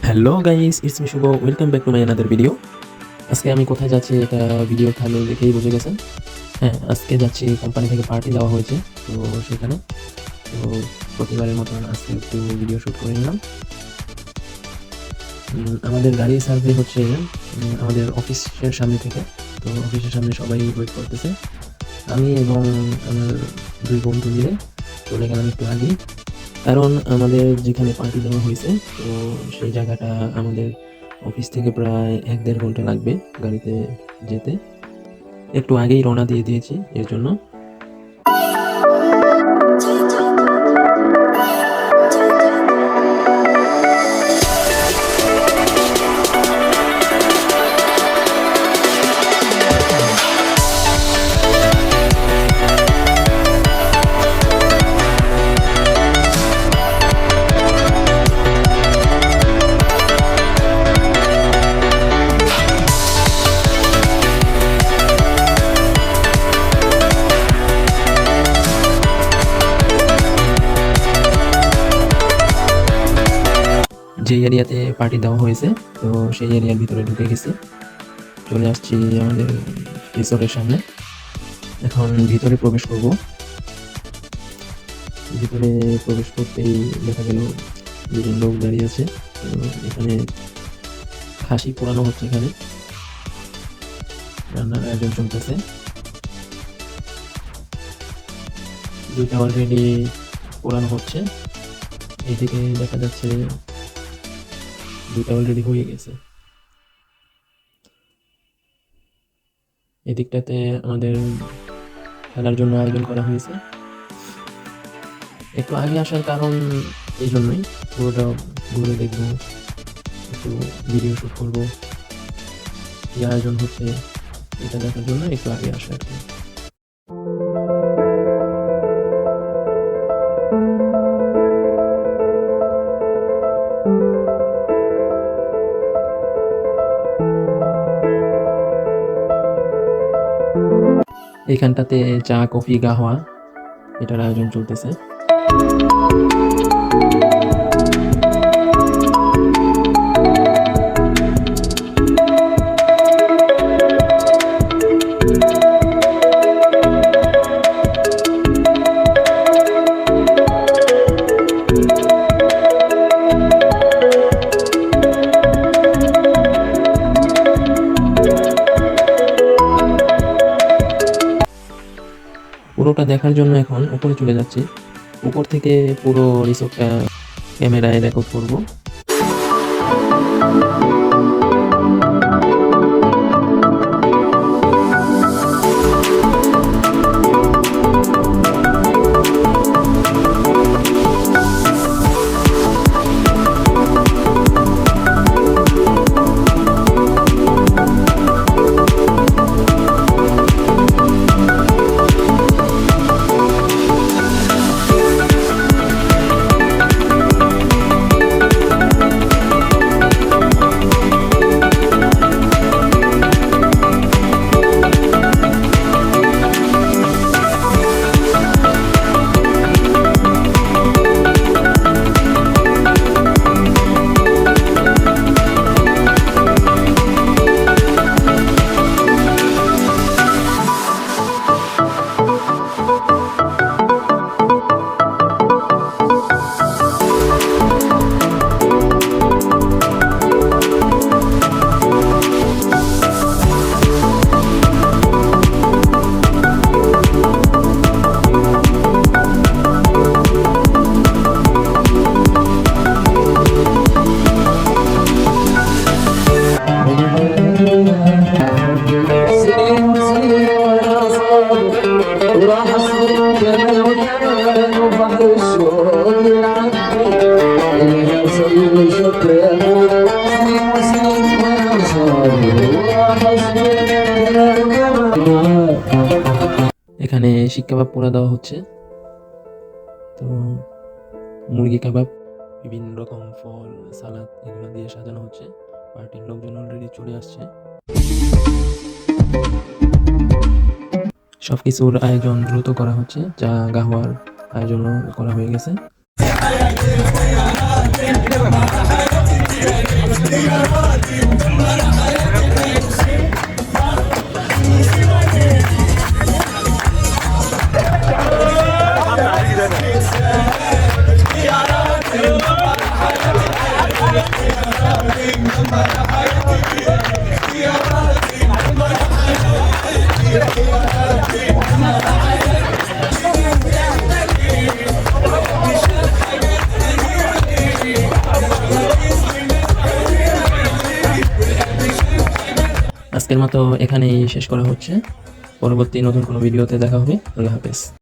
Hello guys, it's me Shubh. Welcome back to my another video. আজকে আমি কোথায় যাচ্ছি এটা ভিডিও থাম্বনেল দেখেই বুঝে গেছেন। হ্যাঁ, আজকে যাচ্ছি, কোম্পানি থেকে পার্টি দেওয়া হয়েছে, তো সেখানে। তো প্রতিবারের মতন আজকে একটু ভিডিও শ্যুট করে নিলাম। আমাদের গাড়ি সার্ভে হচ্ছে আমাদের অফিসের সামনে থেকে। তো অফিসের সামনে সবাই ওয়েট করতেছে। আমি এবং আমার দুই বন্ধু মিলে চলে গেলাম একটু আগেই, কারণ আমাদের যেখানে পার্টি দেওয়া হয়েছে, তো সেই জায়গাটা আমাদের অফিস থেকে প্রায় ১-১.৫ ঘন্টা লাগবে গাড়িতে যেতে। একটু আগেই রওনা দিয়ে দিয়েছি এর জন্য। যে এরিয়াতে পার্টি দেওয়া হয়েছে, তো সেই এরিয়ার ভিতরে ঢুকে গেছি, চলে আসছি আমাদের রিসোর্টের সামনে। এখন ভিতরে প্রবেশ করব। ভিতরে প্রবেশ করতেই দেখা গেল দুজন লোক দাঁড়িয়ে আছে। তো এখানে খাসি পোড়ানো হচ্ছে, এখানে রান্নার আয়োজন চলতেছে। দুইটা অলরেডি পোড়ানো হচ্ছে, এইদিকে দেখা যাচ্ছে দুইটা অলরেডি হয়ে গেছে। এদিকটাতে আমাদের খেলার জন্য আয়োজন করা হয়েছে। একটু আগে আসার কারণ এই জন্যই, পুরোটা ঘুরে দেখবো, একটু ভিডিও শ্যুট করবো, কি আয়োজন হচ্ছে এটা দেখার জন্য একটু আগে আসা আর কি। এইখানটাতে চা, কফি, গাওয়া এটার আয়োজন চলতেছে। পুরোটা দেখার জন্য এখন উপরে চলে যাচ্ছি। উপর থেকে পুরো রিসোর্টটা ক্যামেরায় রেকর্ড করব। এখানে শিক কাবাব পোড়া দেওয়া হচ্ছে। তো মুরগি কাবাব, বিভিন্ন রকম ফল, সালাদ এগুলো দিয়ে সাজানো হচ্ছে। পার্টির লোকজন অলরেডি চলে আসছে। সবকিছুর আয়োজন দ্রুত করা হচ্ছে, চা গাওয়ার আয়োজন করা হয়ে গেছে। আজকের মতো এখানেই শেষ করা হচ্ছে। পরবর্তী নতুন কোনো ভিডিওতে দেখা হবে। আল্লাহ হাফেজ।